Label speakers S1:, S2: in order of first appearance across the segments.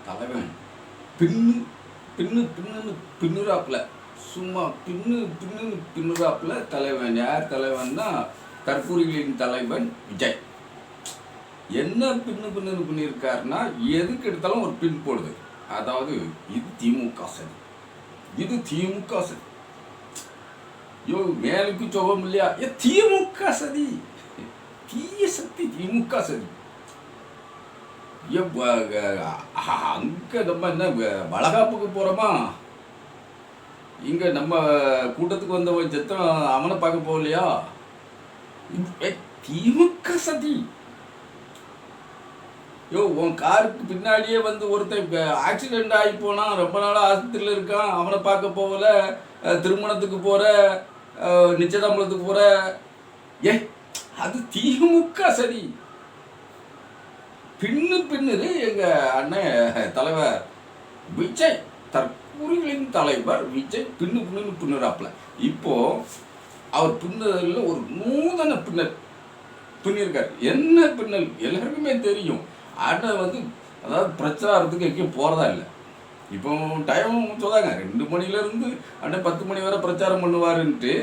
S1: தலைவன் பின்னு பின்னு பின்னுன்னு பின்னுறாப்புல, சும்மா பின்னுறாப்புல தலைவன். யார் தலைவன்னா தற்கூரிகளின் தலைவன் விஜய். என்ன பின்னுன்னு பண்ணியிருக்காருன்னா, எதுக்கு எடுத்தாலும் ஒரு பின் போடுது. அதாவது இது திமுக சதி, இது திமுக சதி. யோ மேலுக்கு சுகம் இல்லையா? திமுக சதி, தீய சக்தி திமுக சதி. அங்க நம்ம என்ன வளகாப்புக்கு போறோமா? இங்க நம்ம கூட்டத்துக்கு வந்தவன் செத்தம் அவனை பார்க்க போகலையா? திமுக சதி. யோ உன் காருக்கு பின்னாடியே வந்து ஒருத்தன் ஆக்சிடெண்ட் ஆகி போனான், ரொம்ப நாளாக ஆஸ்பத்திரியில் இருக்கான், அவனை பார்க்க போகல. திருமணத்துக்கு போகிற, நிச்சயதாம்பலத்துக்கு போகிற, அது திமுக சரி. பின்னுது எங்கள் அண்ணன் தலைவர் விஜய், தற்கூரிகளின் தலைவர் விஜய் பின்னுறாப்புல. இப்போது அவர் பின்னதில் ஒரு நூதன பின்னிருக்கார். என்ன பின்னல் எல்லாருக்குமே தெரியும். ஆனால் அதாவது பிரச்சாரத்துக்கு எங்கேயும் போகிறதா இல்லை. இப்போ டைம் சொல்கிறாங்க 2 மணிலேருந்து அண்ணன் 10 மணி வரை பிரச்சாரம் பண்ணுவாருன்ட்டு.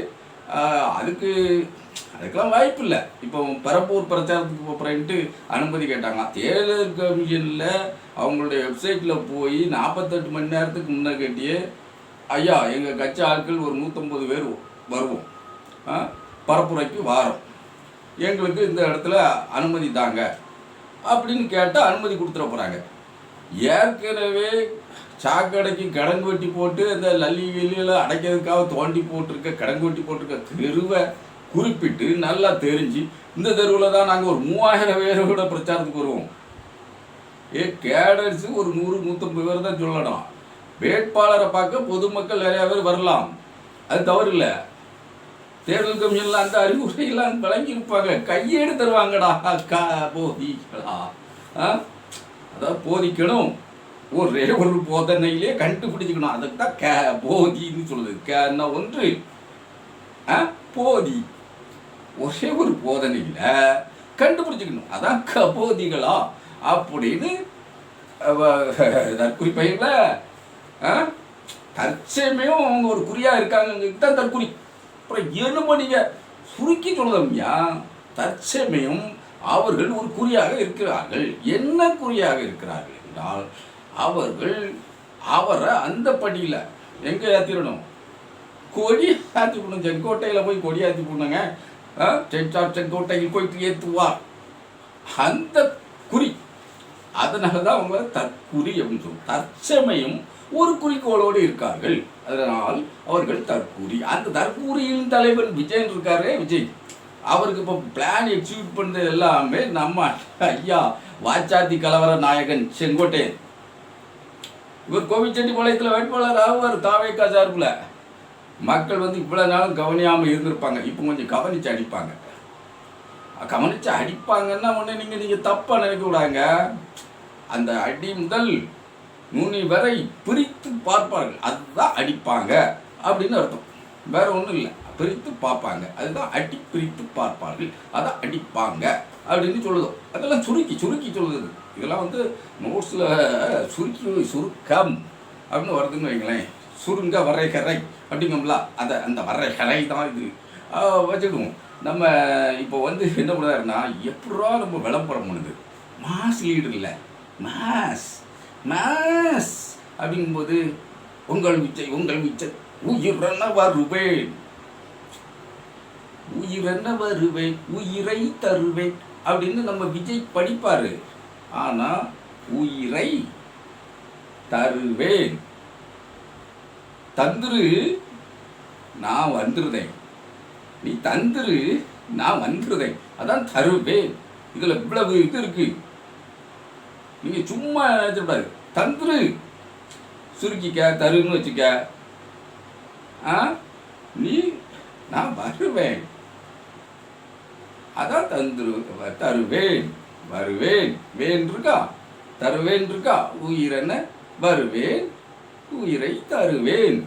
S1: அதுக்கெல்லாம் வாய்ப்பு இல்லை. இப்போ பெரம்பூர் பிரச்சாரத்துக்கு போகிறேன்ட்டு அனுமதி கேட்டாங்க. தேர்தல் கமிஷனில் அவங்களுடைய வெப்சைட்டில் போய் 48 மணி நேரத்துக்கு முன்னே கேட்டியே, ஐயா எங்கள் கட்சி ஆட்கள் ஒரு 150 பேர் வருவோம், பரப்புரைக்கு வாரம், எங்களுக்கு இந்த இடத்துல அனுமதி தாங்க அப்படின்னு கேட்டால் அனுமதி கொடுத்துட போகிறாங்க. ஏற்கனவே சாக்கடைக்கு கிடங்கு வெட்டி போட்டு இந்த லல்லி வெளியில் அடைக்கிறதுக்காக தோண்டி போட்டிருக்க, கிடங்கு வெட்டி போட்டிருக்க தெருவை குறிப்பிட்டு நல்லா தெரிஞ்சு, இந்த தெருவில் தான் நாங்கள் ஒரு 3000 பேரோட பிரச்சாரத்துக்கு வருவோம். கேடர்ஸு ஒரு 100-150 பேர் தான் சொல்லணும். வேட்பாளரை பார்க்க பொதுமக்கள் நிறையா பேர் வரலாம், அது தவறு இல்லை. தேர்தல் கமிஷனில் அந்த அறிவுரையெல்லாம் வழங்கியிருப்பாங்க. கையேடு தருவாங்கடா போதிகளா. அதாவது போதிக்கணும், ஒரே ஒரு போதனையிலே கண்டுபிடிச்சிக்கணும். அதுக்கு தான் போதின்னு சொல்லுது. கேன்னா ஒன்று, போதி ஒரே ஒரு போதனையில் கண்டுபிடிச்சிக்கணும், அதான் போதிகளா அப்படின்னு தற்குறிப்பையில் தற்சயமையும் அவங்க ஒரு குறியாக இருக்காங்க தான் தற்குறி. அப்புறம் என்னமோ நீங்கள் சுருக்கி சொல்லலையா? தற்சமயம் அவர்கள் ஒரு குறியாக இருக்கிறார்கள். என்ன குறியாக இருக்கிறார்கள் என்றால், அவரை அந்த படியில் எங்கே ஏற்றிடணும், கொடி ஏற்றி விடணும். செங்கோட்டையில் போய் கொடி ஏற்றி போடணுங்க. செங்கோட்டையில் போயிட்டு ஏற்றுவார் அந்த குறி. அதனால தான் அவங்க தற்குறி அப்படின்னு சொல்லுவோம். தற்சமயம் ஒரு குறிக்கோளோடு இருக்கார்கள், அதனால் அவர்கள் தற்கூரி. அந்த தற்கூரியின் தலைவன் விஜய் இருக்காரு. விஜய் அவருக்கு இப்போ பிளான் எக்ஸிக்யூட் பண்ணுறது எல்லாமே நம்ம ஐயா வாச்சாத்தி கலவர நாயகன் செங்கோட்டையன். இவர் கோவிச்செட்டிப்பாளையத்தில் வேட்பாளர் ஆகுவார் தாவேக்கா சார்பில். மக்கள் இவ்வளோ நாளும் கவனியாமல் இருந்திருப்பாங்க, இப்போ கொஞ்சம் கவனித்து அடிப்பாங்க. கவனித்து அடிப்பாங்கன்னா ஒன்று நீங்கள் தப்பாக நினைக்க விடாங்க. அந்த அடி முதல் நுனி வரை பிரித்து பார்ப்பார்கள், அதுதான் அடிப்பாங்க அப்படின்னு அர்த்தம். வேற ஒன்றும் இல்லை, பிரித்து பார்ப்பாங்க, அதுதான் அடி. பிரித்து பார்ப்பார்கள், அதான் அடிப்பாங்க அப்படின்னு சொல்லுதோ. அதெல்லாம் சுருக்கி சொல்லுது. இதெல்லாம் நோட்ஸில் சுருக்கம் அப்படின்னு வருதுன்னு வைங்களேன். சுருங்க வரைகரை அப்படிங்கம்ல, அந்த வரைகரை தான் இது வச்சுடுவோம். நம்ம இப்போ என்ன பண்ணுறாருன்னா, எப்படா நம்ம விளம்பரம் பண்ணுது, மாஸ் லீடர் இல்லை, மாஸ் அப்படிங்கும்போது உங்கள் விஜய் உயிரென்ன வருவேன், உயிரை தருவேன் அப்படின்னு நம்ம விஜய் படிப்பாரு. ஆனால் உயிரை தருவேன், தந்துரு நான் வந்துருதேன், நீ தந்துரு நான் வந்துருதேன், அதான் தருவேன். இதில் இவ்வளவு இது இருக்கு. நீங்கள் சும்மா நினைச்சிடக்கூடாது. தந்துரு சுருக்கிக்க, தருன்னு வச்சுக்க. நீ நான் வருவேன், அதான் தருவேன். வேன் இருக்கா, தருவேன் இருக்கா. உயிர் என்ன, வருவேன், உயிரை தருவேன்,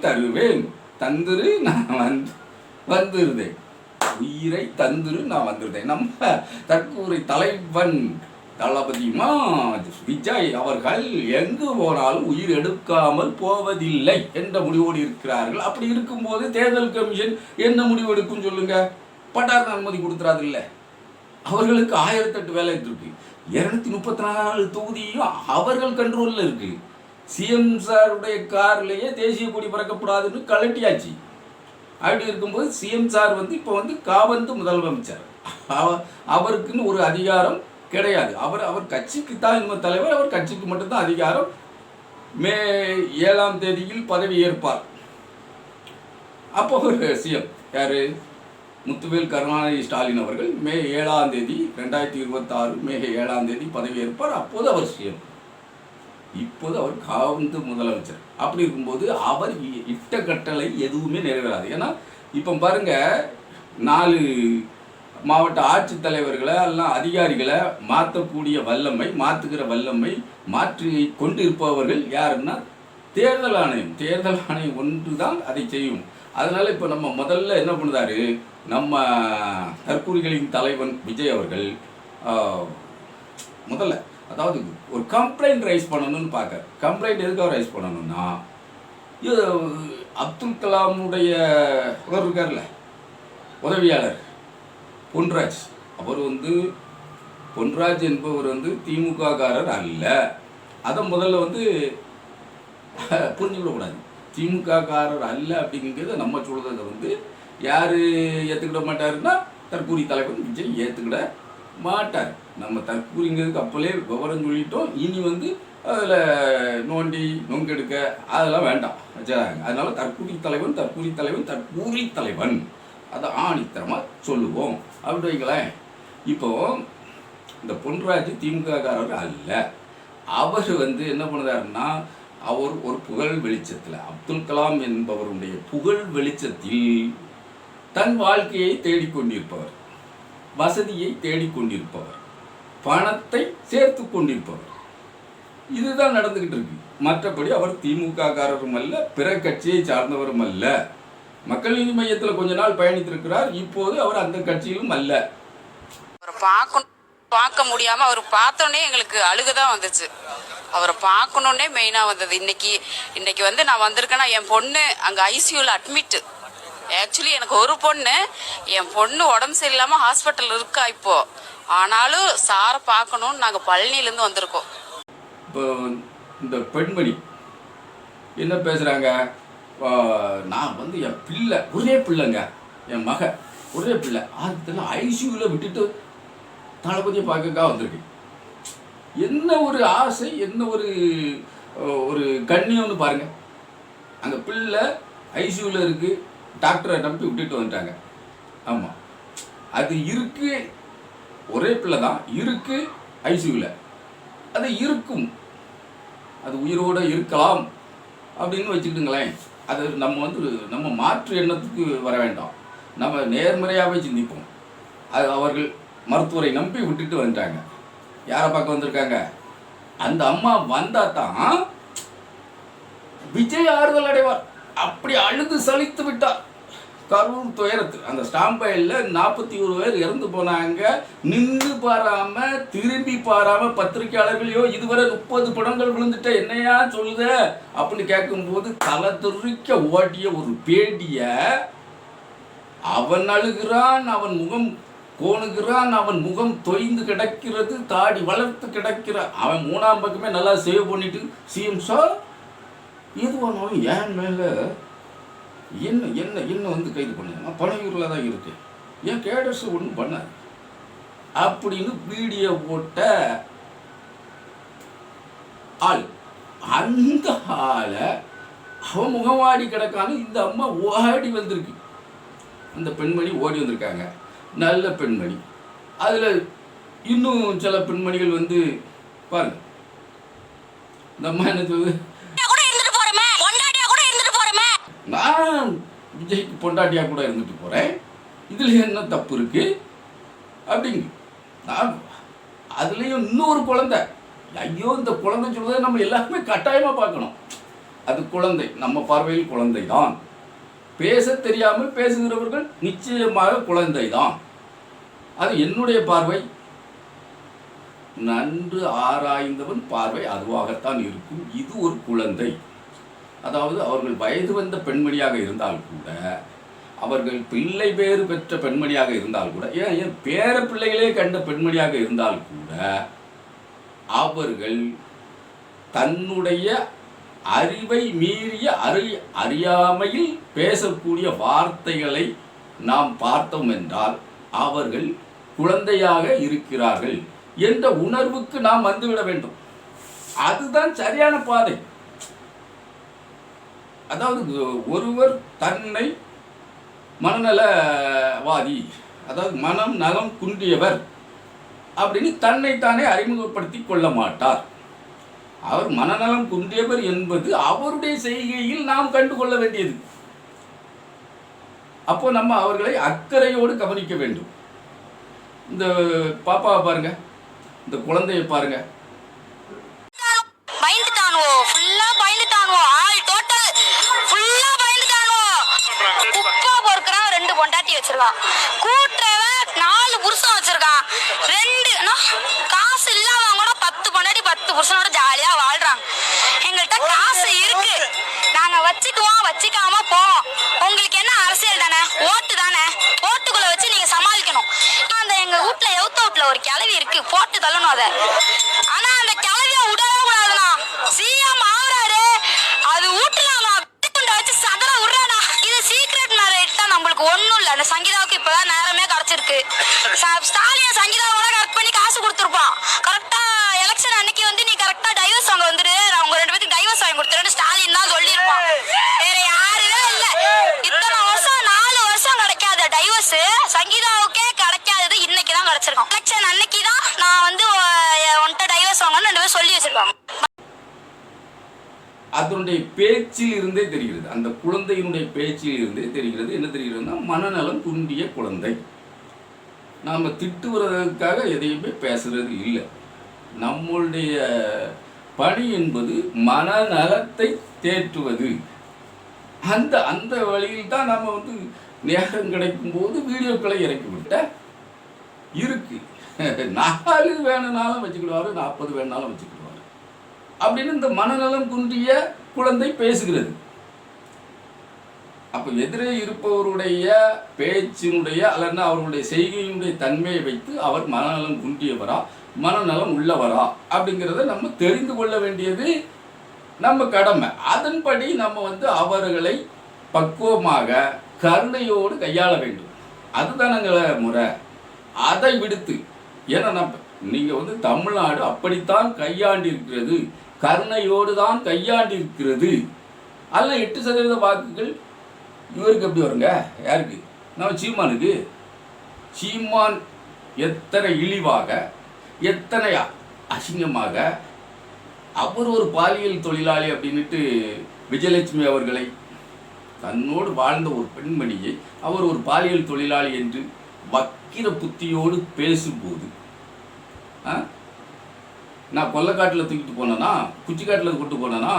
S1: தருவேன். தந்துரு நான் வந்துருதேன், உயிரை தந்துரு நான் வந்துருதேன். நம்ம தற்கூரை தலைவன் தளபதியுமா விஜய் அவர்கள் எங்கு போனாலும் உயிர் எடுக்காமல் போவதில்லை என்ற முடிவோடு இருக்கிறார்கள். அப்படி இருக்கும்போது தேர்தல் கமிஷன் என்ன முடிவு எடுக்கும் சொல்லுங்க? பட்டார் அனுமதி கொடுத்துறாது இல்லை. அவர்களுக்கு 1008 வேலை இருக்கு. 234 தொகுதியும் அவர்கள் கண்ட்ரோலில் இருக்கு. சிஎம் சாருடைய கார்லேயே தேசிய கொடி பறக்கப்படாதுன்னு கலட்டியாச்சு. அப்படி இருக்கும்போது சிஎம் சார் இப்போ காபந்து முதலமைச்சர், அவருக்குன்னு ஒரு அதிகாரம் கிடையாது. அவர் கட்சிக்கு தான் இன்மை தலைவர், அவர் கட்சிக்கு மட்டும்தான் அதிகாரம். மே 7ஆம் தேதியில் பதவி ஏற்பார். அப்போ சிஎம் யாரு? முத்துவேல் கருணாநிதி ஸ்டாலின் அவர்கள் மே 7ஆம் தேதி 2026 மே 7ஆம் தேதி பதவி ஏற்பார். அப்போது அவர் சிஎம், இப்போது அவர் காவந்து முதலமைச்சர். அப்படி இருக்கும்போது அவர் இட்ட கட்டளை எதுவுமே நிறைவேறாது. ஏன்னா இப்போ பாருங்க, 4 மாவட்ட ஆட்சித்தலைவர்களை எல்லாம் அதிகாரிகளை மாற்றக்கூடிய வல்லமை, மாற்றுகிற வல்லமை, மாற்றி கொண்டு இருப்பவர்கள் யாருன்னா தேர்தல் ஆணையம். தேர்தல் ஆணையம் ஒன்று தான் அதை செய்யும். அதனால் இப்போ நம்ம முதல்ல என்ன பண்ணுறாரு, நம்ம தற்கூரிகளின் தலைவன் விஜய் அவர்கள் முதல்ல அதாவது ஒரு கம்ப்ளைண்ட் ரைஸ் பண்ணணும்னு பார்க்க. கம்ப்ளைண்ட் எதுக்காக ரைஸ் பண்ணணும்னா, அப்துல் கலாமுடைய இருக்கார்ல உதவியாளர் பொன்ராஜ், அவர் பொன்ராஜ் என்பவர் திமுக காரர் அல்ல. அதை முதல்ல புரிஞ்சுவிடக்கூடாது. திமுக காரர் அல்ல அப்படிங்கிறத நம்ம சொல்றதை யார் ஏற்றுக்கிட மாட்டாருன்னா தற்கூரி தலைவர் விஜய் ஏற்றுக்கிட மாட்டார். நம்ம தற்கூரிங்கிறதுக்கு அப்போலே விவரம் சொல்லிட்டோம். இனி அதில் நோண்டி நொங்கெடுக்க அதெல்லாம் வேண்டாம் வச்சாங்க. அதனால தற்கூரி தலைவன் அதை ஆணித்தரமாக சொல்லுவோம் அப்படி வைங்களேன். இப்போ இந்த பொன்ராஜ் திமுக காரர் அல்ல. அவர் என்ன பண்ணுறாருன்னா, அவர் ஒரு புகழ் வெளிச்சத்தில், அப்துல் கலாம் என்பவருடைய புகழ் வெளிச்சத்தில் தன் வாழ்க்கையை தேடிக்கொண்டிருப்பவர், வசதியை தேடிக்கொண்டிருப்பவர், பணத்தை சேர்த்து கொண்டிருப்பவர். இதுதான் நடந்துகிட்டு இருக்கு. மற்றபடி அவர் திமுக காரரும் அல்ல, பிற கட்சியை சார்ந்தவரும் அல்ல. மக்கள் நீதி மையத்தில் கொஞ்ச நாள் பயணித்திருக்கிறார். இப்போது அவர் அந்த கட்சியிலும் அல்ல.
S2: பார்க்க முடியாம அவர் பார்த்தோன்னே எங்களுக்கு அழுகுதான் வந்துச்சு. அவரை பார்க்கணுன்னே மெயினாக வந்தது. இன்னைக்கு நான் வந்திருக்கேன்னா, என் பொண்ணு அங்கே ஐசியூவில் அட்மிட்டு. ஆக்சுவலி எனக்கு ஒரு பொண்ணு, என் பொண்ணு உடம்பு சரியில்லாமல் ஹாஸ்பிட்டல் இருக்கா இப்போ. ஆனாலும் சாரை பார்க்கணும்னு நாங்கள் பழனியிலேருந்து வந்திருக்கோம்.
S1: இப்போ இந்த பெண்மணி என்ன பேசுகிறாங்க, நான் என் பிள்ளை, ஒரே பிள்ளைங்க, என் மக ஒரே பிள்ளை, அதில் ஐசியூவில் விட்டுட்டு தளபதியை பார்க்கக்காக வந்திருக்கு. என்ன ஒரு ஆசை, என்ன ஒரு கண்ணியம்னு பாருங்கள். அந்த பிள்ளை ஐசியூவில் இருக்குது, டாக்டரை நம்பி விட்டுட்டு வந்துட்டாங்க. ஆமாம், அது இருக்குது, ஒரே பிள்ளை தான் இருக்குது ஐசியூவில். அது இருக்கும், அது உயிரோடு இருக்கலாம் அப்படின்னு வச்சுக்கிட்டுங்களேன். அது நம்ம மாற்று எண்ணத்துக்கு வர வேண்டாம், நம்ம நேர்மறையாகவே சிந்திப்போம். அது அவர்கள் மருத்துவரை நம்பி விட்டுட்டு வந்துட்டாங்க. யாரை பார்க்க வந்திருக்காங்க? அந்த அம்மா வந்தால் தான் விஜய் ஆறுதல் அடைவார். அப்படி அழுது சலித்து விட்டார். கரூர் துயரத்து அந்த ஸ்டாம்பையில் 41 பேர் இறந்து போனாங்க. நின்று பாராமல் திரும்பி பாராமல் பத்திரிகையாளர்களையோ இதுவரை 30 படங்கள் விழுந்துட்ட என்னையா சொல்லுத அப்படின்னு கேட்கும்போது தலை தெறிக்க ஓட்டிய ஒரு பேட்டிய அவன் அழுகிறான், அவன் முகம் கோணுகிறான், அவன் முகம் தொய்ந்து கிடக்கிறது, தாடி வளர்த்து கிடக்கிற அவன் 3ஆம் பக்கமே நல்லா சேவ் பண்ணிட்டு, சிஎம் சார் எதுவானாலும் ஏன் மேலே என்ன கைது பண்ண பனையூரில் தான் இருக்கு, ஏன் கேடர்ஸ் ஒன்றும் பண்ணாது அப்படின்னு வீடியோ போட்ட ஆள். அந்த ஆளை அவன் முகவாடி கிடக்கான்னு இந்த அம்மா ஓடி வந்திருக்கு. அந்த பெண்மணி ஓடி வந்திருக்காங்க, நல்ல பெண்மணி. அதில் இன்னும் சில பெண்மணிகள் பாருங்க, இந்த அம்மா என்ன சொல்லுது, நான் விஜய்க்கு பொண்டாட்டியாக கூட இருந்துட்டு போகிறேன், இதில் என்ன தப்பு இருக்கு அப்படிங்க. நான் அதுலேயும் இன்னொரு குழந்தை, ஐயோ இந்த குழந்தை சொல்றதை நம்ம எல்லாருமே கட்டாயமாக பார்க்கணும். அது குழந்தை, நம்ம பார்வையில் குழந்தை தான். பேச தெரியாமல் பேசுகிறவர்கள் நிச்சயமாக குழந்தை தான். அது என்னுடைய பார்வை. நன்று ஆராய்ந்தவன் பார்வை அதுவாகத்தான் இருக்கும். இது ஒரு குழந்தை. அதாவது அவர்கள் வயது வந்த பெண்மணியாக இருந்தால் கூட, அவர்கள் பிள்ளை பேறு பெற்ற பெண்மணியாக இருந்தால் கூட, ஏன் பேர பிள்ளைகளே கண்ட பெண்மணியாக இருந்தால் கூட, அவர்கள் தன்னுடைய அறிவை மீறிய அறியாமையில் பேசக்கூடிய வார்த்தைகளை நாம் பார்த்தோம் என்றால் அவர்கள் குழந்தையாக இருக்கிறார்கள் என்ற உணர்வுக்கு நாம் வந்துவிட வேண்டும். அதுதான் சரியான பாதை. அதாவது ஒருவர் தன்னை மனநலவாதி, அதாவது மனம் நலம் குன்றியவர் அப்படின்னு தன்னைத்தானே அறிமுகப்படுத்தி கொள்ள மாட்டார். அவர் மனநலம் குன்றியவர் என்பது அவருடைய செய்கையில் நாம் கண்டுகொள்ள வேண்டியது. அப்போ நம்ம அவர்களை அக்கறையோடு கவனிக்க வேண்டும். இந்த பாப்பாவை பாருங்க, இந்த குழந்தையை பாருங்க.
S3: கூட்டுறவன் 4 புருஷன் வச்சிருக்கான். 2 காசு இல்லாம கூட 10 பொண்டாட்டி 10 புருஷனோட ஜாலியா வாழ்றாங்க. எங்கள்கிட்ட காசு இருக்கு, நாங்க வச்சுக்குவோம், வச்சுக்காம போவோம். உங்களுக்கு என்ன அரசியல் தானே, ஓட்டு தானே, ஓட்டுக்குள்ள வச்சு நீங்க சமாளிக்கணும். அந்த எங்க வீட்டுல எவுத்த வீட்டுல ஒரு கிளவி இருக்கு, போட்டு தள்ளணும் அதை. ஆனா அந்த கிளவிய விடவே கூடாதுண்ணா. சிஎம் ஆகுறாரு, அது வீட்டுல வச்சு சதல விடுறானா. இது சீக்ரெட் மேரேஜ் தான், நம்மளுக்கு ஒண்ணும் இல்ல. அந்த சங்கீதாவுக்கு இப்பதான் நேரமே கிடைச்சிருக்கு. ஸ்டாலின் சங்கீதாவோட கரெக்ட் பண்ணி காசு கொடுத்துருப்பான். கரெக்டா எலெக்ஷன் அன்னைக்கு வந்து நீ கரெக்டா டைவர்ஸ் வாங்க வந்துரு, அவங்க 2 பேருக்கு டைவர்ஸ் வாங்கி கொடுத்துருன்னு ஸ்டாலின் தான் சொல்லியிருப்பான். வேற யாருமே இல்ல. இத்தனை வருஷம் 4 வருஷம் கிடைக்காத டைவர்ஸ் சங்கீதாவுக்கே கிடைக்காதது இன்னைக்கு தான் கிடைச்சிருக்கோம். எலெக்ஷன் அன்னைக்கு தான் நான் வந்து உன்கிட்ட டைவர்ஸ் வாங்கன்னு 2 பேரும் சொல்லி வச்சிருக்காங்க.
S1: அதனுடைய பேச்சில் இருந்தே தெரிகிறது, அந்த குழந்தையினுடைய பேச்சில் இருந்தே தெரிகிறது. என்ன தெரிகிறதுனா மனநலம் குன்றிய குழந்தை. நாம் திட்டுவதற்காக எதையுமே பேசுறது இல்லை. நம்மளுடைய பணி என்பது மனநலத்தை தேற்றுவது. அந்த அந்த வழியில் தான் நம்ம வந்து நேரம் கிடைக்கும் போது வீடியோக்களை இறக்கி விட்ட இருக்கு. 4 வேணுனாலும் வச்சுக்கிடுவாரு, 40 வேணுனாலும் வச்சுக்கிடுவாரு அப்படின்னு இந்த மனநலம் குன்றிய குழந்தை பேசுகிறது. அப்போ எதிரே இருப்பவருடைய பேச்சினுடைய அல்லது அவர்களுடைய செய்கையினுடைய தன்மையை வைத்து அவர் மனநலம் குன்றியவரா மனநலம் உள்ளவரா அப்படிங்கிறத நம்ம தெரிந்து கொள்ள வேண்டியது நம்ம கடமை. அதன்படி நம்ம வந்து அவர்களை பக்குவமாக கருணையோடு கையாள வேண்டும். அதுதானங்கள முறை. அதை விடுத்து, ஏன்னா நீங்கள் வந்து தமிழ்நாடு அப்படித்தான் கையாண்டிருக்கிறது, கருணையோடு தான் கையாண்டிருக்கிறது. அதெல்லாம் 8% வாக்குகள் இவருக்கு எப்படி வருங்க? யாருக்கு? நம்ம சீமானுக்கு. சீமான் எத்தனை இழிவாக, எத்தனை அசிங்கமாக, அவர் ஒரு பாலியல் தொழிலாளி அப்படின்ட்டு விஜயலட்சுமி அவர்களை, தன்னோடு வாழ்ந்த ஒரு பெண்மணியை அவர் ஒரு பாலியல் தொழிலாளி என்று வக்கிர புத்தியோடு பேசும்போது, நான் கொல்லைக்காட்டில் தூக்கிட்டு போனேன்னா, குச்சிக்காட்டில் கொண்டு போனேன்னா,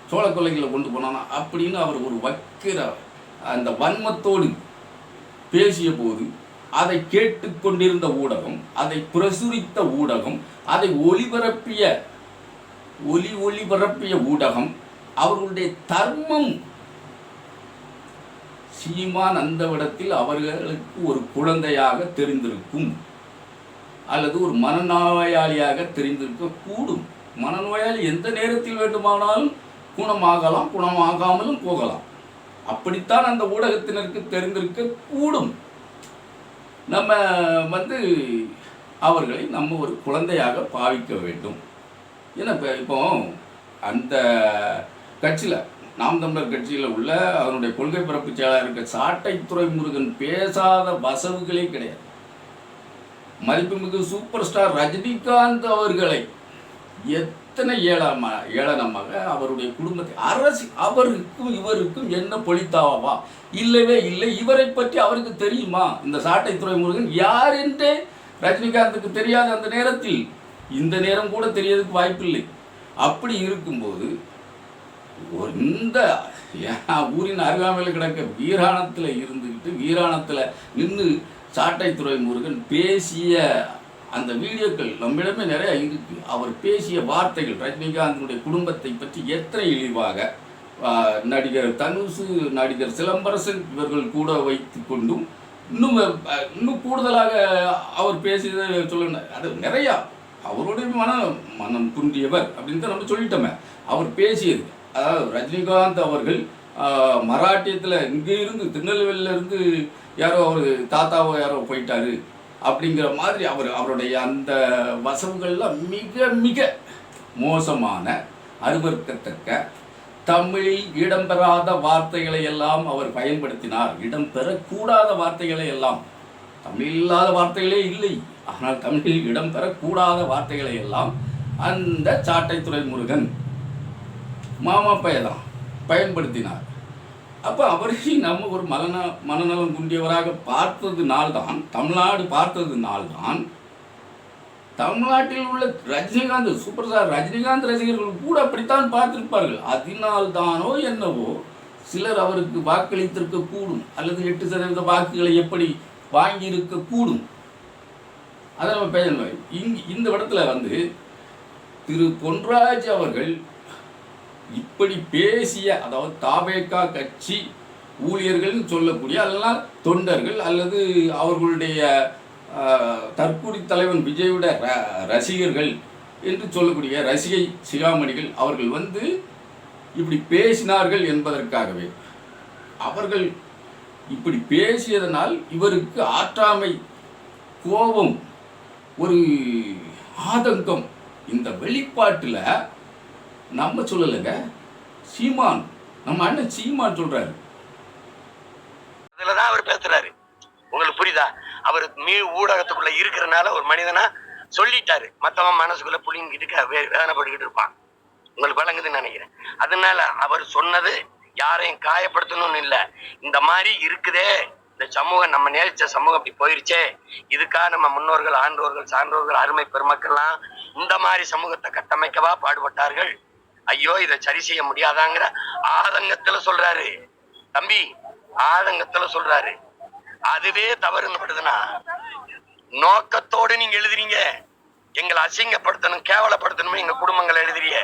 S1: சோழ கொல்லைகளை கொண்டு போனானா அப்படின்னு அவர் ஒரு வக்கிர அந்த வன்மத்தோடு பேசிய போது, அதை கேட்டுக்கொண்டிருந்த ஊடகம், அதை பிரசுரித்த ஊடகம், அதை ஒளிபரப்பிய ஊடகம், அவர்களுடைய தர்மம். சீமான் அந்த இடத்தில் அவர்களுக்கு ஒரு குழந்தையாக தெரிந்திருக்கும், அல்லது ஒரு மனநோயாளியாக தெரிந்திருக்க கூடும். மனநோயாளி எந்த நேரத்தில் வேண்டுமானாலும் குணமாகலாம், குணமாகாமலும் போகலாம். அப்படித்தான் அந்த ஊடகத்தினருக்கு தெரிந்திருக்க கூடும். நம்ம வந்து அவர்களை நம்ம ஒரு குழந்தையாக பாவிக்க வேண்டும். ஏன்னா இப்போ அந்த கட்சியில், நாம் தமிழர் கட்சியில் உள்ள அதனுடைய கொள்கை பரப்பு செயலாளர் இருக்க சாட்டை துரைமுருகன் பேசாத வசவுகளே கிடையாது. மதிப்புமிகு சூப்பர் ஸ்டார் ரஜினிகாந்த் அவர்களை எத்தனை ஏளனமாக அவருடைய குடும்பத்தை அவருக்கும் இவருக்கும் என்ன பொலித்தாவா? இல்லவே இல்லை. இவரை பற்றி அவருக்கு தெரியுமா? இந்த சாட்டை துரைமுருகன் யார் என்றே ரஜினிகாந்துக்கு தெரியாத அந்த நேரத்தில், இந்த நேரம் கூட தெரியறதுக்கு வாய்ப்பில்லை. அப்படி இருக்கும்போது இந்த ஊரின் அருகாமையில் கிடக்க வீராணத்தில் இருந்துக்கிட்டு, வீராணத்தில் நின்று சாட்டை துரைமுருகன் பேசிய அந்த வீடியோக்கள் நம்மிடமே நிறைய இருக்கு. அவர் பேசிய வார்த்தைகள், ரஜினிகாந்தினுடைய குடும்பத்தை பற்றி எத்தனை இழிவாக நடிகர் தனுஷு, நடிகர் சிலம்பரசன் இவர்கள் கூட வைத்து கொண்டும் இன்னும் கூடுதலாக அவர் பேசியதை சொல்லணும். அது நிறையா அவருடைய மனம் குன்றியவர் அப்படின்னு தான் நம்ம சொல்லிட்டோமே. அவர் பேசியது, அதாவது ரஜினிகாந்த் அவர்கள் மராட்டியத்தில் இங்கே இருந்து திருநெல்வேலியிலேருந்து யாரோ அவர் தாத்தாவோ யாரோ போயிட்டாரு அப்படிங்கிற மாதிரி அவருடைய அந்த வசவுகள்லாம் மிக மிக மோசமான, அருவருக்கத்தக்க, தமிழில் இடம்பெறாத வார்த்தைகளை எல்லாம் அவர் பயன்படுத்தினார். இடம்பெறக்கூடாத வார்த்தைகளை எல்லாம், தமிழில் இல்லாத வார்த்தைகளே இல்லை, ஆனால் தமிழில் இடம்பெறக்கூடாத வார்த்தைகளை எல்லாம் அந்த சாட்டை துரைமுருகன் மாமா பையதான் பயன்படுத்தினார். அப்போ அவரை நம்ம ஒரு மனநலம் குண்டியவராக பார்த்ததுனால்தான், தமிழ்நாடு பார்த்ததுனால்தான், தமிழ்நாட்டில் உள்ள ரஜினிகாந்த், சூப்பர் ஸ்டார் ரஜினிகாந்த் ரசிகர்கள் கூட அப்படித்தான் பார்த்திருப்பார்கள். அதனால்தானோ என்னவோ சிலர் அவருக்கு வாக்களித்திருக்க கூடும், அல்லது 8% வாக்குகளை எப்படி வாங்கியிருக்க கூடும். அதை நம்ம பேசணும். இந்த இடத்துல வந்து திரு பொன்ராஜ் அவர்கள் இப்படி பேசிய, அதாவது தாவேகா கட்சி ஊழியர்கள் சொல்லக்கூடிய, அதெல்லாம் தொண்டர்கள் அல்லது அவர்களுடைய தற்கூரி தலைவன் விஜயோட ரசிகர்கள் என்று சொல்லக்கூடிய ரசிகை சிகாமணிகள் அவர்கள் வந்து இப்படி பேசினார்கள் என்பதற்காகவே, அவர்கள் இப்படி பேசியதனால் இவருக்கு ஆற்றாமை, கோபம், ஒரு ஆதங்கம், இந்த வெளிப்பாட்டில் நம்ம சொல்லலைங்க, சீமான், நம்ம அண்ணன் சீமான் சொல்றாரு.
S4: அதுலதான் அவர் பேசுறாரு. உங்களுக்கு புரியுதா? அவர் ஊடகத்துக்குள்ள இருக்கிறனால ஒரு மனிதனா சொல்லிட்டாரு, மத்தவன் மனசுக்குள்ள புளிங்கிட்டு வேதனைப்பட்டுக்கிட்டு இருப்பான். உங்களுக்கு வழங்குதுன்னு நினைக்கிறேன். அதனால அவர் சொன்னது யாரையும் காயப்படுத்தணும்னு இல்லை, இந்த மாதிரி இருக்குதே இந்த சமூகம், நம்ம நேரிச்ச சமூகம் அப்படி போயிருச்சே, இதுக்காக நம்ம முன்னோர்கள், ஆண்டோர்கள், சான்றோர்கள், அருமை பெருமக்கள்லாம் இந்த மாதிரி சமூகத்தை கட்டமைக்கவா பாடுபட்டார்கள். ஐயோ இதை சரி செய்ய முடியாதாங்கிற ஆதங்கத்துல சொல்றாரு தம்பி, ஆதங்கத்துல சொல்றாரு. அதுவே தவறுப்படுதுன்னா நோக்கத்தோடு நீங்க எழுதுறீங்க, எங்களை அசிங்கப்படுத்தணும், கேவலப்படுத்தணும் எங்க குடும்பங்களை எழுதுறீங்க,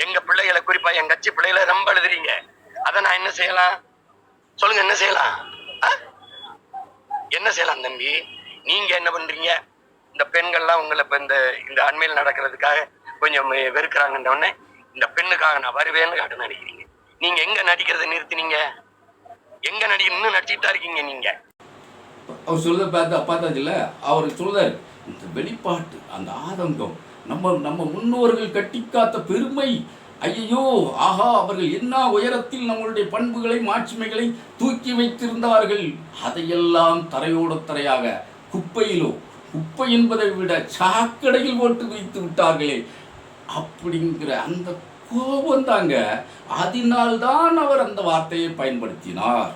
S4: எங்க பிள்ளைகளை, குறிப்பா எங்க கட்சி பிள்ளைகளை ரொம்ப எழுதுறீங்க. அதை நான் என்ன செய்யலாம் சொல்லுங்க? என்ன செய்யலாம்? என்ன செய்யலாம் தம்பி? நீங்க என்ன பண்றீங்க? இந்த பெண்கள்லாம் உங்களை இப்ப இந்த அண்மையில் நடக்கிறதுக்காக கொஞ்சம் வெறுக்கிறாங்கன்றவொடனே இந்த பெண்ணுக்காக நான் வருவேன்னு காட்ட நடிக்கிறீங்க. நீங்க எங்க நடிக்கிறத நிறுத்தினீங்க? எங்க இன்னும் நடிச்சுட்டா இருக்கீங்க நீங்க.
S1: அவர் சொல்றத பார்த்தாச்சுல்ல, அவர் சொல்றாரு இந்த வெளிப்பாட்டு, அந்த ஆதங்கம், நம்ம முன்னோர்கள் கட்டி காத்த பெருமை, ஐயோ ஆஹா, அவர்கள் என்ன உயரத்தில் நம்மளுடைய பண்புகளை, மாட்சிமைகளை தூக்கி வைத்திருந்தார்கள், அதையெல்லாம் தரையோட தரையாக குப்பையிலோ, குப்பை என்பதை விட சாக்கடையில் போட்டு வைத்து விட்டார்களே அப்படிங்கிற அந்த கோபம் தாங்க. அதனால்தான் அவர் அந்த வார்த்தையை பயன்படுத்தினார்.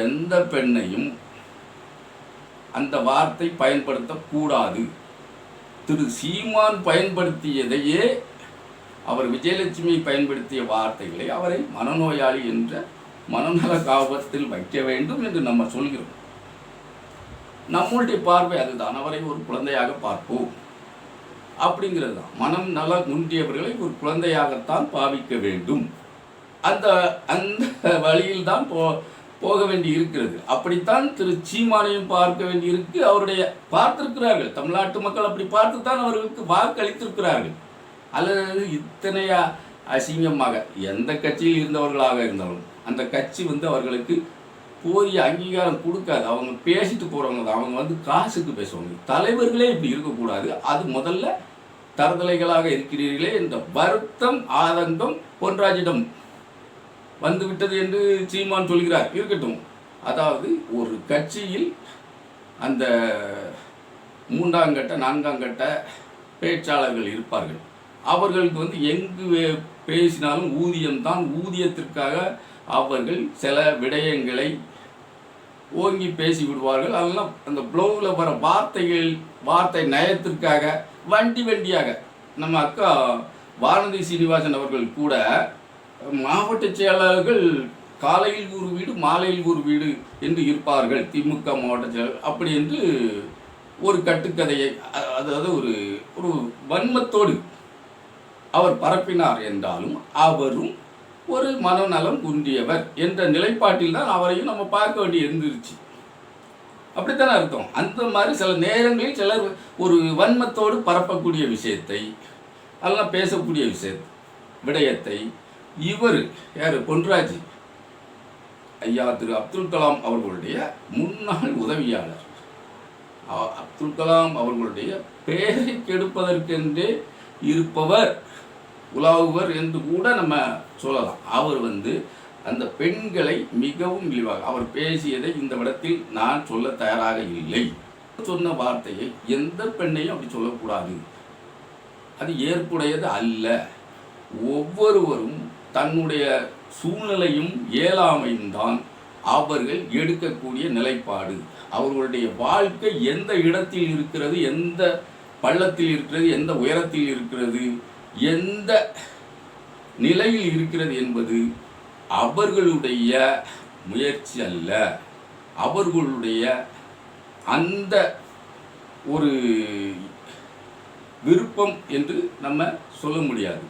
S1: எந்த பெண்ணையும் அந்த வார்த்தை பயன்படுத்தக்கூடாது. திரு சீமான் பயன்படுத்தியதையே, அவர் விஜயலட்சுமி பயன்படுத்திய வார்த்தைகளை அவரை மனநோயாளி என்ற மனநல காவத்தில் வைக்க வேண்டும் என்று நம்ம சொல்கிறோம். நம்மளுடைய பார்வை அதுதான், அவரை ஒரு குழந்தையாக பார்ப்போம் அப்படிங்கிறது தான். மனம் நல குன்றியவர்களை ஒரு குழந்தையாகத்தான் பாவிக்க வேண்டும். அந்த வழியில் தான் போக வேண்டி இருக்கிறது. அப்படித்தான் திரு சீமானையும் பார்க்க வேண்டி இருக்கு. அவருடைய பார்த்திருக்கிறார்கள், தமிழ்நாட்டு மக்கள் அப்படி பார்த்து தான் அவர்களுக்கு வாக்களித்திருக்கிறார்கள். அல்லது இத்தனையா அசிங்கமாக எந்த கட்சியில் இருந்தவர்களாக இருந்தாலும் அந்த கட்சி அவர்களுக்கு போதிய அங்கீகாரம் கொடுக்காது. அவங்க பேசிட்டு போகிறவங்க தான், அவங்க காசுக்கு பேசுவாங்க. தலைவர்களே இப்படி இருக்கக்கூடாது. அது முதல்ல தரதலைகளாக இருக்கிறீர்களே என்ற வருத்தம், ஆதங்கம் பொன்ராஜிடம் வந்துவிட்டது என்று சீமான் சொல்கிறார். இருக்கட்டும், அதாவது ஒரு கட்சியில் அந்த 3ஆம் கட்ட 4ஆம் கட்ட பேச்சாளர்கள் இருப்பார்கள். அவர்களுக்கு எங்கு பேசினாலும் ஊதியம்தான். ஊதியத்திற்காக அவர்கள் சில விடயங்களை ஓங்கி பேசி விடுவார்கள். அதெல்லாம் அந்த ப்ளோவில் வர வார்த்தை நயத்திற்காக வண்டியாக நம்ம அக்கா வானதி சீனிவாசன் அவர்கள் கூட மாவட்ட செயலாளர்கள் காலையில் ஒரு வீடு, மாலையில் ஒரு வீடு என்று இருப்பார்கள். திமுக மாவட்ட செயலாளர் அப்படி என்று ஒரு கட்டுக்கதையை, அதாவது ஒரு ஒரு வன்மத்தோடு அவர் பரப்பினார் என்றாலும் அவரும் ஒரு மனநலம் குன்றியவர் என்ற நிலைப்பாட்டில் தான் அவரையும் நம்ம பார்க்க வேண்டி இருந்துருச்சு. அப்படித்தானே அர்த்தம். அந்த மாதிரி சில நேரங்களில் சிலர் ஒரு வன்மத்தோடு பரப்பக்கூடிய விஷயத்தை, அதெல்லாம் பேசக்கூடிய விடயத்தை இவர் யார், பொன்ராஜ் ஐயா திரு அப்துல் கலாம் அவர்களுடைய முன்னாள் உதவியாளர், அப்துல் கலாம் அவர்களுடைய பெயரை கெடுப்பதற்கென்றே இருப்பவர், உலாவுவர் என்று கூட நம்ம சொல்லலாம். அவர் அந்த பெண்களை மிகவும் இழிவாக அவர் பேசியதை இந்த இடத்தில் நான் சொல்ல தயாராக இல்லை. சொன்ன வார்த்தையை எந்த பெண்ணையும் அப்படி சொல்லக்கூடாது, அது ஏற்புடையது அல்ல. ஒவ்வொருவரும் தன்னுடைய சூழ்நிலையும் இயலாமையும் தான் அவர்கள் எடுக்கக்கூடிய நிலைப்பாடு. அவர்களுடைய வாழ்க்கை எந்த இடத்தில் இருக்கிறது, எந்த பள்ளத்தில் இருக்கிறது, எந்த உயரத்தில் இருக்கிறது, எந்த நிலையில் இருக்கிறது என்பது அவர்களுடைய முயற்சி அல்ல. அவர்களுடைய அந்த ஒரு விருப்பம் என்று நம்ம சொல்ல முடியாது.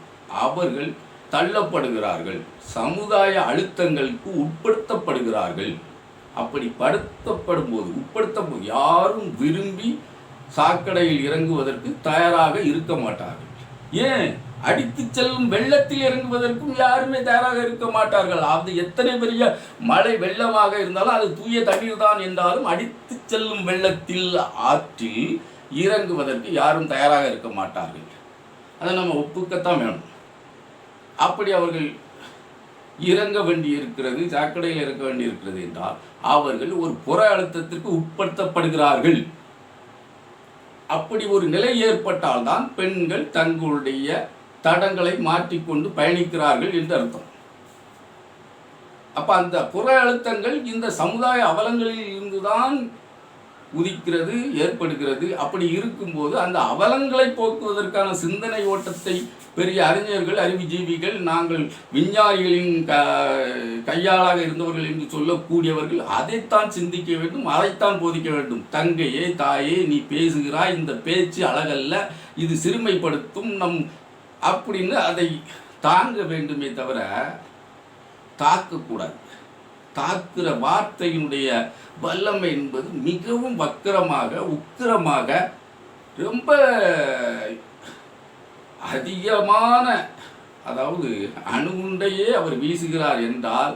S1: அவர்கள் தள்ளப்படுகிறார்கள், சமுதாய அழுத்தங்களுக்கு உட்படுத்தப்படுகிறார்கள். அப்படி உட்படுத்தப்படும் யாரும் விரும்பி சாக்கடையில் இறங்குவதற்கு தயாராக இருக்க மாட்டார்கள். ஏன், அடித்து செல்லும் வெள்ளத்தில் இறங்குவதற்கும் யாருமே தயாராக இருக்க மாட்டார்கள். அது எத்தனை பெரிய மழை வெள்ளமாக இருந்தாலும் அது தூய தண்ணீர் தான் என்றாலும் அடித்து செல்லும் வெள்ளத்தில், ஆற்றில் இறங்குவதற்கு யாரும் தயாராக இருக்க மாட்டார்கள். அதை நம்ம ஒப்புக்கத்தான் வேணும். அப்படி அவர்கள் இறங்க வேண்டி இருக்கிறது, சாக்கடையில் இறங்க வேண்டி இருக்கிறது என்றால் அவர்கள் ஒரு புற அழுத்தத்திற்கு உட்படுத்தப்படுகிறார்கள். அப்படி ஒரு நிலை ஏற்பட்டால் தான் பெண்கள் தங்களுடைய தடங்களை மாற்றிக்கொண்டு பயணிக்கிறார்கள் என்று அர்த்தம். அப்ப அந்த புற அழுத்தங்கள் இந்த சமுதாய அவலங்களில் இருந்துதான் உதிக்கிறது, ஏற்படுகிறது. அப்படி இருக்கும்போது அந்த அவலங்களை போக்குவதற்கான சிந்தனை ஓட்டத்தை பெரிய அறிஞர்கள், அறிவுஜீவிகள், நாங்கள் விஞ்ஞானிகளின் கையாளாக இருந்தவர்கள் என்று சொல்லக்கூடியவர்கள் அதைத்தான் சிந்திக்க வேண்டும், அதைத்தான் போதிக்க வேண்டும். தங்கையே, தாயே, நீ பேசுகிறாய், இந்த பேச்சு அழகல்ல, இது சிறுமைப்படுத்தும் அப்படின்னு அதை தாங்க வேண்டுமே தவிர தாக்கக்கூடாது. தாக்குற வார்த்தையினுடைய வல்லமை என்பது மிகவும் வக்கரமாக, உக்கிரமாக, ரொம்ப அதிகமான, அதாவது அணுகுண்டையே அவர் வீசுகிறார் என்றால்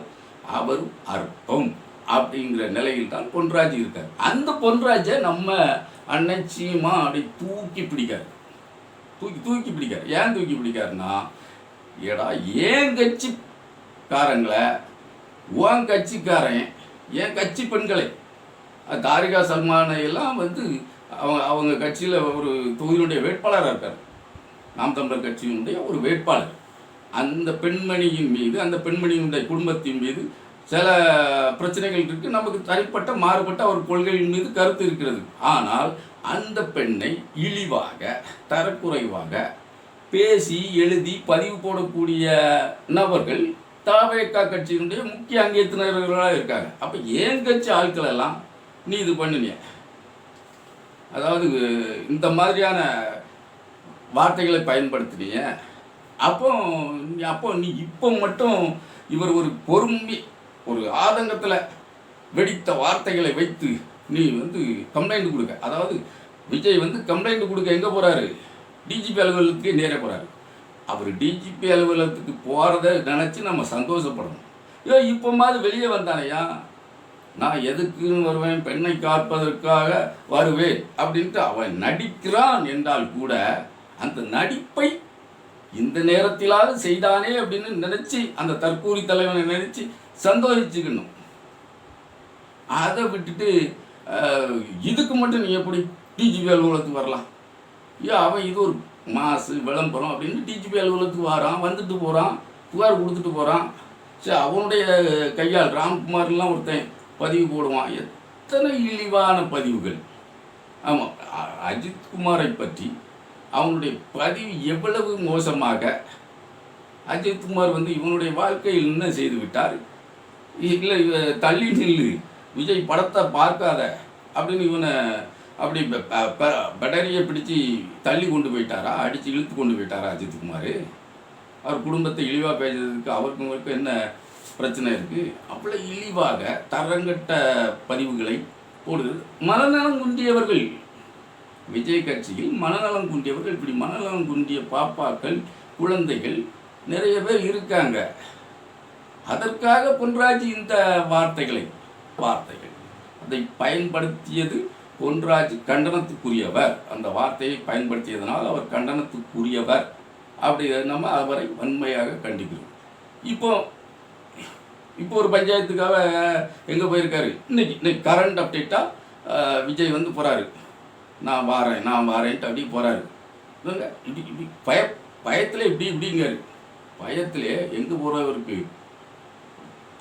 S1: அவர் அற்பம் அப்படிங்கிற நிலையில் தான் பொன்ராஜ் இருக்கார். அந்த பொன்ராஜை நம்ம அண்ணன் சீமா அப்படி தூக்கி பிடிக்கார். ஏன் தூக்கி பிடிக்காருன்னா, ஏடா ஏன் கட்சிக்காரங்களை, உன் கட்சிக்காரன், என் கட்சி பெண்களை, தாரிகா சல்மானை எல்லாம் அவங்க கட்சியில் ஒரு தொகுதியினுடைய வேட்பாளராக இருக்கார். நாம் தமிழர் கட்சியினுடைய ஒரு வேட்பாளர். அந்த பெண்மணியின் மீது, அந்த பெண்மணியினுடைய குடும்பத்தின் மீது சில பிரச்சனைகள் இருக்குது. நமக்கு தனிப்பட்ட மாறுபட்ட ஒரு கொள்கையின் மீது கருத்து இருக்கிறது. ஆனால் அந்த பெண்ணை இழிவாக, தரக்குறைவாக பேசி எழுதி பதிவு போடக்கூடிய நபர்கள் தாவேகா கட்சியினுடைய முக்கிய அங்கத்தினர்களாக இருக்காங்க. அப்போ ஏன் கட்சி ஆட்கள் எல்லாம் நீ இது பண்ணினிய, அதாவது இந்த மாதிரியான வார்த்தைகளை பயன்படுத்தினீங்க. அப்போ நீ இப்போ மட்டும் இவர் ஒரு பொறுமை, ஒரு ஆதங்கத்தில் வெடித்த வார்த்தைகளை வைத்து நீ கம்ப்ளைண்ட் கொடுக்க, அதாவது விஜய் கம்ப்ளைண்ட் கொடுக்க எங்கே போகிறாரு, டிஜிபி அலுவலகத்துக்கே நேரே போகிறாரு. அவர் டிஜிபி அலுவலகத்துக்கு போகிறத நினச்சி நம்ம சந்தோஷப்படணும். இப்போ மாதிரி வெளியே வந்தானையா, நான் எதுக்குன்னு வருவேன், பெண்ணை காப்பதற்காக வருவேன் அப்படின்ட்டு அவன் நடிக்கிறான் என்றால் கூட அந்த நடிப்பை இந்த நேரத்திலாவது செய்தானே அப்படின்னு நினச்சி அந்த தற்கூரி தலைவனை நினச்சி சந்தோஷிச்சுக்கணும். அதை விட்டுட்டு இதுக்கு மட்டும் நீ எப்படி டிஜிபி அலுவலகத்துக்கு வரலாம், அவன் இது ஒரு மாசு விளம்பரம் அப்படின்னு டிஜிபி அலுவலகத்துக்கு வரான், வந்துட்டு போகிறான், புகார் கொடுத்துட்டு போகிறான். சரி, அவனுடைய கையால் ராம்குமார்லாம் ஒருத்தன் பதிவு போடுவான். எத்தனை இழிவான பதிவுகள். ஆமாம், அஜித்குமாரை பற்றி அவனுடைய பதிவு எவ்வளவு மோசமாக, அஜித்குமார் இவனுடைய வாழ்க்கையில் என்ன செய்து விட்டார், இல்லை தள்ளி நில்லு, விஜய் படத்தை பார்க்காத அப்படின்னு இவனை அப்படி பேட்டரியை பிடிச்சி தள்ளி கொண்டு போயிட்டாரா, அடித்து இழுத்து கொண்டு போயிட்டாரா அஜித்குமார்? அவர் குடும்பத்தை இழிவாக பேசுறதுக்கு அவருக்கு என்ன பிரச்சனை இருக்குது? அவ்வளோ இழிவாக தரங்கட்ட பதிவுகளை போடுது. மனநலம் குன்றியவர்கள், விஜய் கட்சியில் மனநலம் குன்றியவர்கள், இப்படி மனநலம் குன்றிய பாப்பாக்கள், குழந்தைகள் நிறைய பேர் இருக்காங்க. அதற்காக பொன்ராஜ் இந்த வார்த்தைகள் அதை பயன்படுத்தியது. பொன்ராஜ் கண்டனத்துக்குரியவர், அந்த வார்த்தையை பயன்படுத்தியதனால் அவர் கண்டனத்துக்குரியவர். அப்படி நம்ம அவரை வன்மையாக கண்டிக்கிறோம். இப்போ ஒரு பஞ்சாயத்துக்காக எங்கே போயிருக்காரு? இன்னைக்கு கரண்ட் அப்டேட்டாக விஜய் வந்து போகிறாரு, நான் வாரேன்ட்டு அப்படி போகிறாரு. இப்படி பயத்தில் இப்படிங்காரு. பயத்திலே எங்கே போகிறவருக்கு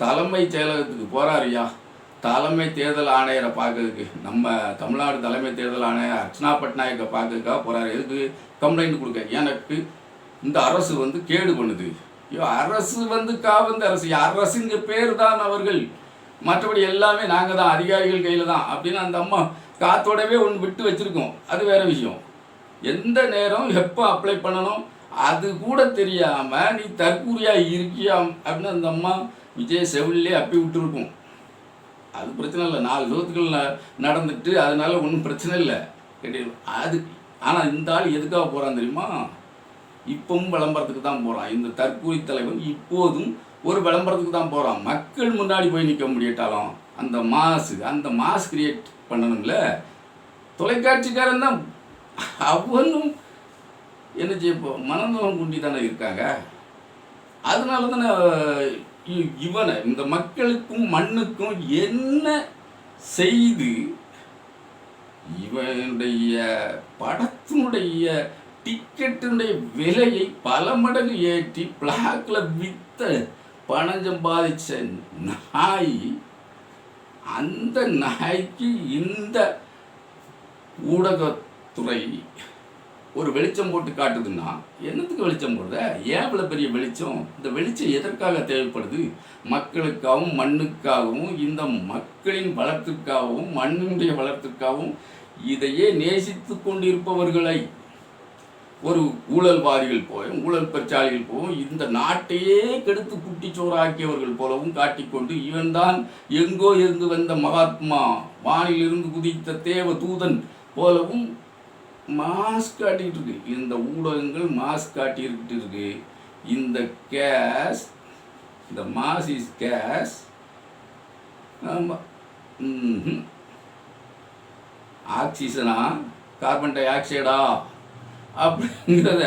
S1: தலைமைச் செயலகத்துக்கு போகிறாருயா. தலைமை தேர்தல் ஆணையரை பார்க்கறதுக்கு, நம்ம தமிழ்நாடு தலைமை தேர்தல் ஆணையர் அர்ச்சனா பட்நாயக்கை பார்க்கறதுக்காக போகிறாரு. எதுக்கு? கம்ப்ளைண்ட் கொடுக்க. எனக்கு இந்த அரசு வந்து கேடு பண்ணுது. ஐயோ, அரசு வந்து காவந்த அரசு, அரசுங்க பேர் தான் அவர்கள், மற்றபடி எல்லாமே நாங்கள் தான், அதிகாரிகள் கையில் தான் அப்படின்னு அந்த அம்மா காத்தோடவே ஒன்று விட்டு வச்சுருக்கோம். அது வேறு விஷயம். எந்த நேரம் எப்போ அப்ளை பண்ணணும் அது கூட தெரியாமல் நீ தற்கூரியாக இருக்கியா அப்படின்னு அந்த அம்மா விஜய் செவிலே அப்பி விட்டுருக்கும். அது பிரச்சனை இல்லை, 4 விபத்துக்கள் நடந்துட்டு அதனால ஒன்றும் பிரச்சனை இல்லை கேட்டீங்க. அது ஆனால் இந்த ஆள் எதுக்காக போகிறான் தெரியுமா? இப்பவும் விளம்பரத்துக்கு தான் போகிறான். இந்த தற்கூரி தலைவன் இப்போதும் ஒரு விளம்பரத்துக்கு தான் போகிறான். மக்கள் முன்னாடி போய் நிற்க முடியட்டாலும் அந்த மாஸ் கிரியேட் பண்ணணும்ல. தொலைக்காட்சிக்காரன் தான் அவனும் என்ன செய்ய மனநலம் குண்டி தானே இருக்காங்க. அதனால தானே இவனை இந்த மக்களுக்கும் மண்ணுக்கும் என்ன செய்து இவனுடைய படத்தினுடைய டிக்கெட்டினுடைய விலையை பல மடங்கு ஏற்றி பிளாக்ல வித்த பணம் சம்பாதிச்ச நாய், அந்த நாய்க்கு இந்த ஊடகத்துறை ஒரு வெளிச்சம் போட்டு காட்டுதுன்னா என்னத்துக்கு வெளிச்சம் போடுத? ஏன் இவ்வளோ பெரிய வெளிச்சம்? இந்த வெளிச்சம் எதற்காக தேவைப்படுது? மக்களுக்காகவும் மண்ணுக்காகவும், இந்த மக்களின் வளர்த்திற்காகவும் மண்ணினுடைய வளர்த்திற்காகவும் இதையே நேசித்து கொண்டிருப்பவர்களை ஒரு ஊழல்வாதிகள் போயும் ஊழல் பிரச்சாரிகள் போவும் இந்த நாட்டையே கெடுத்து குட்டிச்சோறாக்கியவர்கள் போலவும் காட்டிக்கொண்டு இவன்தான் எங்கோ இருந்து வந்த மகாத்மா, வானிலிருந்து குதித்த தேவ தூதன் போலவும் மாஸ்க் காட்டிகிட்டு இருக்கு. இந்த ஊடகங்கள் மாஸ்க் காட்டிக்கிட்டு இருக்கு. இந்த கேஸ், இந்த மாஸ் இஸ் கேஸ், ஆக்சிஜனா கார்பன் டை ஆக்சைடா அப்படிங்கிறத